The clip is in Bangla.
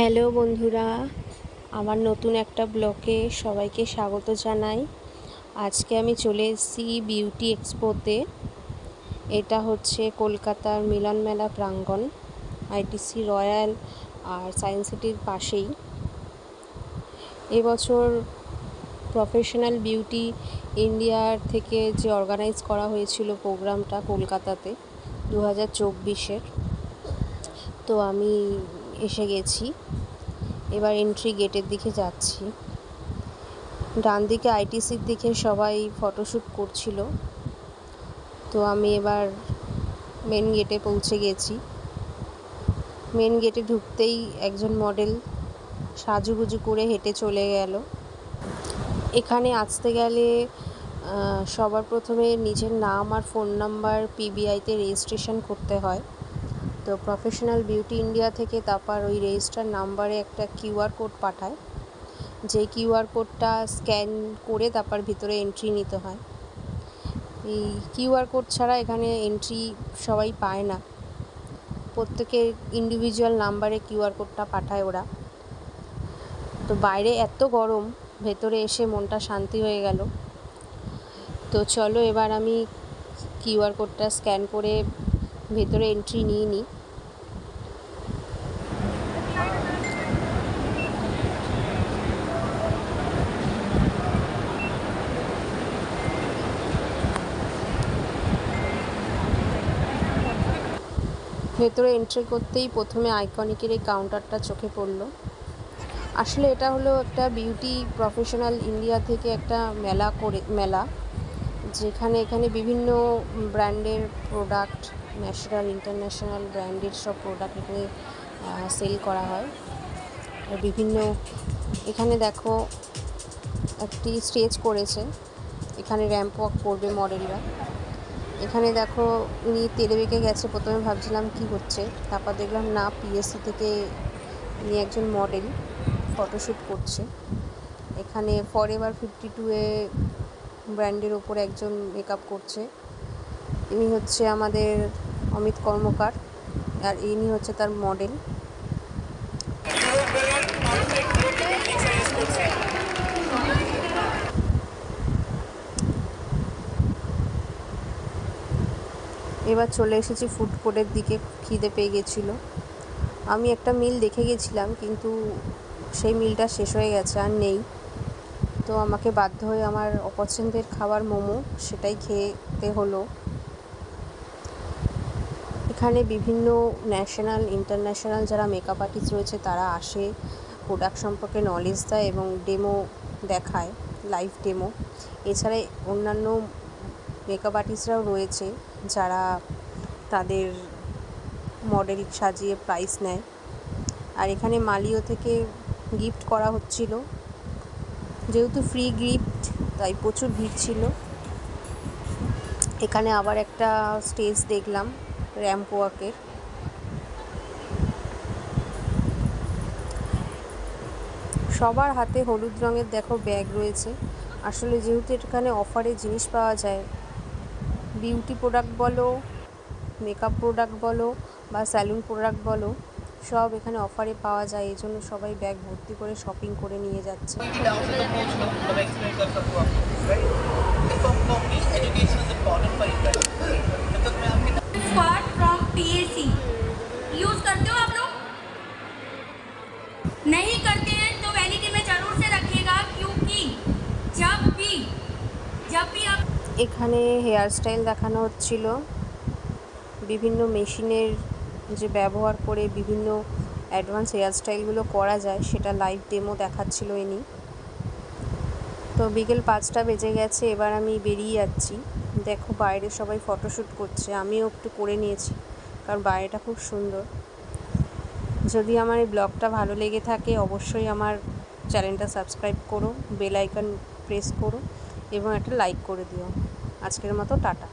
হ্যালো বন্ধুরা, আমার নতুন একটা ব্লগে সবাইকে স্বাগত জানাই। আজকে আমি চলে এসেছি বিউটি এক্সপোতে। এটা হচ্ছে কলকাতার মিলন মেলা প্রাঙ্গণ, আইটিসি রয়্যাল আর সায়েন্স সিটির পাশেই। এবছর প্রফেশনাল বিউটি ইন্ডিয়ার থেকে যে অর্গানাইজ করা হয়েছিল প্রোগ্রামটা কলকাতাতে 2024-এর, তো আমি এসে গেছি। এবার এন্ট্রি গেটের দিকে যাচ্ছি। ডান দিকে আইটিসির দিকে সবাই ফটোশ্যুট করছিল, তো আমি এবার মেন গেটে পৌঁছে গেছি। মেন গেটে ঢুকতেই একজন মডেল সাজুগুজু করে হেঁটে চলে গেল। এখানে আসতে গেলে সবার প্রথমে নিজের নাম আর ফোন নাম্বার পিবিআইতে রেজিস্ট্রেশন করতে হয়। তো প্রফেশনাল বিউটি ইন্ডিয়া থেকে তারপর ওই রেজিস্টার নাম্বারে একটা কিউআর কোড পাঠায়, যে কিউআর কোডটা স্ক্যান করে তারপর ভিতরে এন্ট্রি নিতে হয়। এই কিউআর কোড ছাড়া এখানে এন্ট্রি সবাই পায় না, প্রত্যেকের ইন্ডিভিজুয়াল নাম্বারে কিউআর কোডটা পাঠায় ওরা। তো বাইরে এত গরম, ভেতরে এসে মনটা শান্তি হয়ে গেল। তো চলো এবার আমি কিউআর কোডটা স্ক্যান করে ভেতরে এন্ট্রি নিয়ে নিই। ভেতরে এন্ট্রি করতেই প্রথমে আইকনিকের এই কাউন্টারটা চোখে পড়লো। আসলে এটা হলো একটা বিউটি প্রফেশনাল ইন্ডিয়া থেকে একটা মেলা, যেখানে এখানে বিভিন্ন ব্র্যান্ডের প্রোডাক্ট, ন্যাশনাল ইন্টারন্যাশনাল ব্র্যান্ডের সব প্রোডাক্ট এখানে সেল করা হয়। আর বিভিন্ন এখানে দেখো একটি স্টেজ করেছে, এখানে র্যাম্প ওয়াক করবে মডেলরা। এখানে দেখো উনি তেলে বেঁকে গেছে, প্রথমে ভাবছিলাম কি হচ্ছে, তারপর দেখলাম না, পিএসসি থেকে উনি একজন মডেল ফটোশ্যুট করছে। এখানে ফরএভার 52 ব্র্যান্ডের ওপর একজন মেকআপ করছে, ইনি হচ্ছে আমাদের অমিত কর্মকার, আর ইনি হচ্ছে তার মডেল। এবার চলে এসেছি ফুড কোর্টের দিকে, খিদে পেয়ে গেছিলো। আমি একটা মিল দেখে গেছিলাম, কিন্তু সেই মিলটা শেষ হয়ে গেছে, আর নেই। তো আমাকে বাধ্য হয়ে আমার অপছন্দের খাবার মোমো, সেটাই খেতে হলো। এখানে বিভিন্ন ন্যাশনাল ইন্টারন্যাশনাল যারা মেকআপ আর্টিস্ট রয়েছে তারা আসে, প্রোডাক্ট সম্পর্কে নলেজ দেয় এবং ডেমো দেখায়, লাইভ ডেমো। এছাড়া অন্যান্য মেকআপ আর্টিস্টরাও রয়েছে যারা তাদের মডেল সাজিয়ে প্রাইস নেয়। আর এখানে মালিও থেকে গিফট করা হচ্ছিল, যেহেতু ফ্রি গিফট তাই প্রচুর ভিড় ছিল। এখানে আবার একটা স্টেজ দেখলাম র্যাম্প ওয়াকের। সবার হাতে হলুদ রঙের দেখো ব্যাগ রয়েছে। আসলে যেহেতু এখানে অফারে জিনিস পাওয়া যায়, বিউটি প্রোডাক্ট বলো, মেকআপ প্রোডাক্ট বলো বা স্যালুন প্রোডাক্ট বলো, সব এখানে অফারে পাওয়া যায়, এই জন্য সবাই ব্যাগ ভর্তি করে শপিং করে নিয়ে যাচ্ছে। नहीं करते हैं तो वैलिडिटी में जरूर से रखिएगा, क्योंकि जब भी आप এখানে হেয়ার স্টাইল দেখানো হচ্ছিল, বিভিন্ন মেশিনের যে ব্যবহার করে বিভিন্ন অ্যাডভান্স হেয়ার স্টাইলগুলো করা যায় সেটা লাইভ ডেমো দেখাচ্ছিল ইনি। তো বিকেল 5টা বেজে গেছে, এবার আমি বেরিয়ে যাচ্ছি। দেখো বাইরে সবাই ফটোশ্যুট করছে, আমিও একটু করে নিয়েছি, কারণ বাইরেটা খুব সুন্দর। যদি আমার এই ব্লগটা ভালো লেগে থাকে অবশ্যই আমার চ্যানেলটা সাবস্ক্রাইব করো, বেল আইকন প্রেস করো এবং একটা লাইক করে দিও। আজকের মতো টাটা।